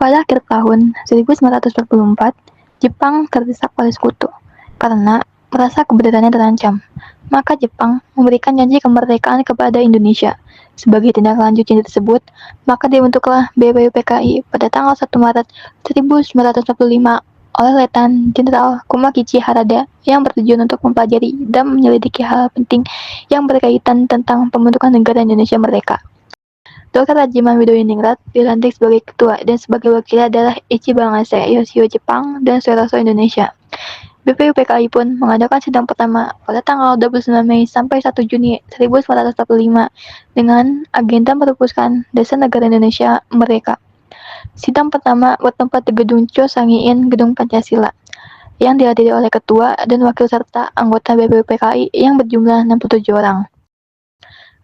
Pada akhir tahun 1944, Jepang terdesak oleh sekutu karena merasa keberadaannya terancam. Maka Jepang memberikan janji kemerdekaan kepada Indonesia. Sebagai tindak lanjut janji tersebut, maka dibentuklah BPUPKI pada tanggal 1 Maret 1945 oleh Letnan Jenderal Kumakichi Harada yang bertujuan untuk mempelajari dan menyelidiki hal penting yang berkaitan tentang pembentukan negara Indonesia merdeka. Dr. Rajiman Widoyiningrat dilantik sebagai ketua dan sebagai wakil adalah Ichiban Ase Yoshio Jepang dan Suharto Indonesia. BPUPKI pun mengadakan sidang pertama pada tanggal 29 Mei sampai 1 Juni 1945 dengan agenda merumuskan Dasar Negara Indonesia Merdeka. Sidang pertama bertempat di Gedung Chosangiin, Gedung Pancasila, yang dihadiri oleh ketua dan wakil serta anggota BPUPKI yang berjumlah 67 orang.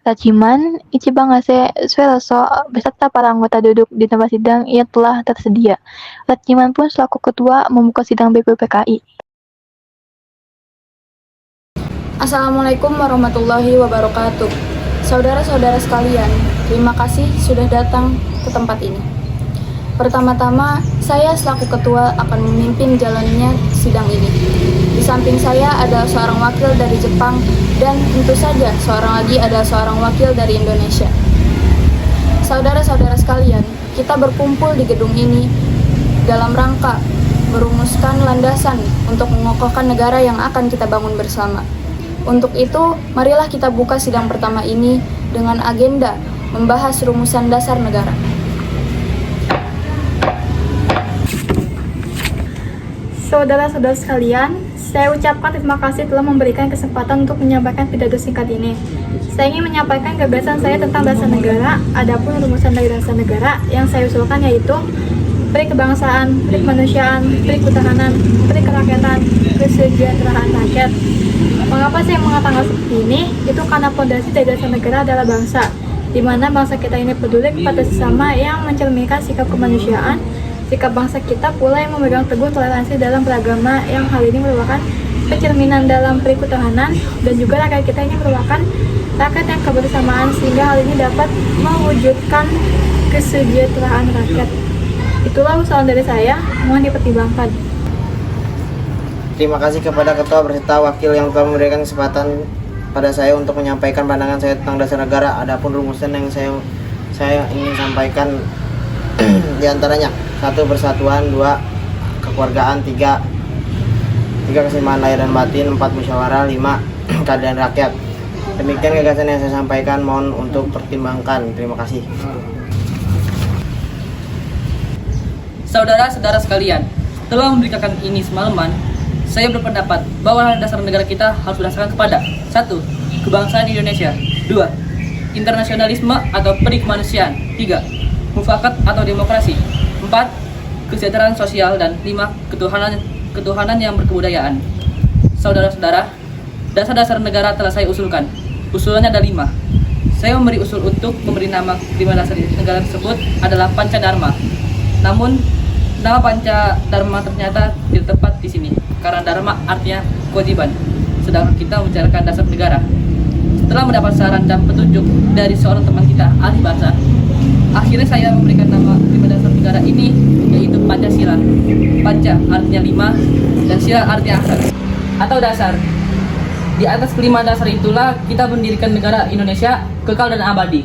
Rajiman, Ichiban Ase, Suharto, beserta para anggota duduk di tempat sidang yang telah tersedia. Rajiman pun selaku ketua membuka sidang BPUPKI. Assalamualaikum warahmatullahi wabarakatuh. Saudara-saudara sekalian, terima kasih sudah datang ke tempat ini. Pertama-tama, saya selaku ketua akan memimpin jalannya sidang ini. Di samping saya ada seorang wakil dari Jepang dan tentu saja seorang lagi adalah seorang wakil dari Indonesia. Saudara-saudara sekalian, kita berkumpul di gedung ini dalam rangka merumuskan landasan untuk mengokohkan negara yang akan kita bangun bersama. Untuk itu, marilah kita buka sidang pertama ini dengan agenda membahas rumusan dasar negara. Saudara-saudara sekalian, saya ucapkan terima kasih telah memberikan kesempatan untuk menyampaikan pidato singkat ini. Saya ingin menyampaikan gagasan saya tentang dasar negara. Adapun rumusan dari dasar negara yang saya usulkan yaitu pri kebangsaan, pri kemanusiaan, pri ketahanan, pri kerakyatan, kesejahteraan rakyat. Mengapa saya mengatakan seperti ini? Itu karena fondasi dari dasar negara adalah bangsa, di mana bangsa kita ini peduli kepada sesama yang mencerminkan sikap kemanusiaan. Sikap bangsa kita pula yang memegang teguh toleransi dalam beragama, yang hal ini merupakan pencerminan dalam pri ketahanan, dan juga rakyat kita ini merupakan rakyat yang kebersamaan, sehingga hal ini dapat mewujudkan kesejahteraan rakyat. Itulah usulan dari saya, mohon dipertimbangkan. Terima kasih kepada ketua beserta wakil yang telah memberikan kesempatan pada saya untuk menyampaikan pandangan saya tentang dasar negara. Adapun rumusan yang saya ingin sampaikan diantaranya: 1. Persatuan, 2. Kekeluargaan, 3. Keseimbangan lahir dan batin, 4. Musyawarah, 5. Keadilan rakyat. Demikian gagasan yang saya sampaikan, mohon untuk pertimbangkan. Terima kasih. Saudara-saudara sekalian, setelah memberikan ini semalaman, saya berpendapat bahwa dasar negara kita harus berdasarkan kepada 1. Kebangsaan Indonesia, 2. Internasionalisme atau pri kemanusiaan, 3. Mufakat atau demokrasi, 4. Kesejahteraan sosial, dan 5. Ketuhanan yang berkebudayaan. Saudara-saudara, dasar-dasar negara telah saya usulkan. Usulannya ada 5. Saya memberi usul untuk memberi nama 5 dasar negara tersebut adalah Pancadharma. Namun nama Pancadharma ternyata tidak tepat di sini karena dharma artinya kewajiban, sedangkan kita membicarakan dasar negara. Setelah mendapat saran dan petunjuk dari seorang teman kita ahli bahasa, akhirnya saya memberikan nama 5 dasar negara ini, yaitu Pancasila. Panca artinya 5 dan sila artinya asas atau dasar. Di atas kelima dasar itulah kita mendirikan negara Indonesia kekal dan abadi.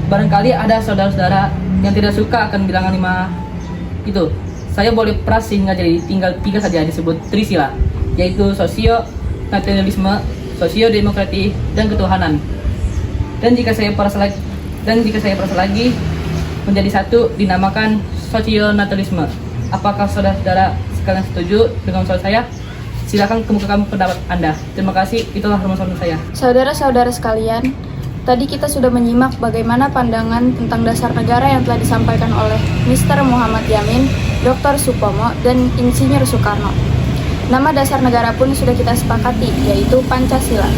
Barangkali ada saudara-saudara yang tidak suka akan bilangan 5 itu. Saya boleh peras sehingga jadi tinggal 3 saja disebut Trisila, yaitu sosio-nasionalisme, sosio-demokrasi, dan ketuhanan. Dan jika saya peras lagi menjadi 1 dinamakan sosio-naturalisme. Apakah saudara-saudara sekalian setuju dengan usul saya? Silakan kemukakan pendapat Anda. Terima kasih, itulah rumusan saya. Saudara-saudara sekalian, tadi kita sudah menyimak bagaimana pandangan tentang dasar negara yang telah disampaikan oleh Mr. Muhammad Yamin, Dr. Supomo, dan Insinyur Soekarno. Nama dasar negara pun sudah kita sepakati, yaitu Pancasila.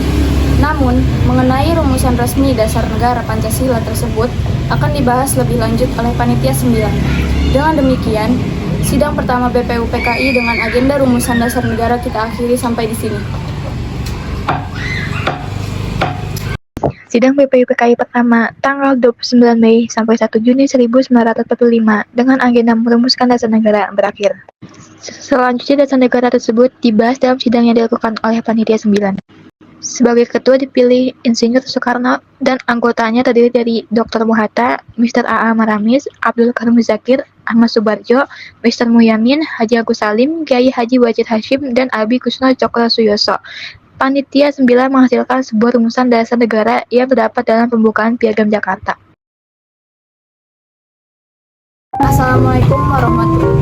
Namun, mengenai rumusan resmi dasar negara Pancasila tersebut akan dibahas lebih lanjut oleh Panitia 9. Dengan demikian, sidang pertama BPUPKI dengan agenda rumusan dasar negara kita akhiri sampai di sini. Sidang PPIPKI pertama tanggal 29 Mei sampai 1 Juni 1945 dengan agenda merumuskan dasar negara berakhir. Selanjutnya dasar negara tersebut dibahas dalam sidang yang dilakukan oleh Panitia 9. Sebagai ketua dipilih Insinyur Soekarno dan anggotanya terdiri dari Dr. Muhatta, Mr. A.A. Maramis, Abdul Karim Zakir, Ahmad Subarjo, Mr. Muyamin, Haji Agus Salim, Kiai Haji Wajid Hashim, dan Abi Kusno Cokro Suyoso. Panitia 9 menghasilkan sebuah rumusan dasar negara yang terdapat dalam pembukaan Piagam Jakarta. Assalamualaikum warahmatullahi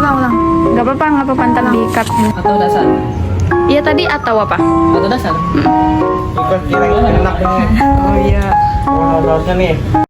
Ulang. Nggak apa-apa, ntar di-cut. Atau dasar? Iya tadi atau apa? Atau dasar? Ikut kira enak. Oh iya. Mau nih.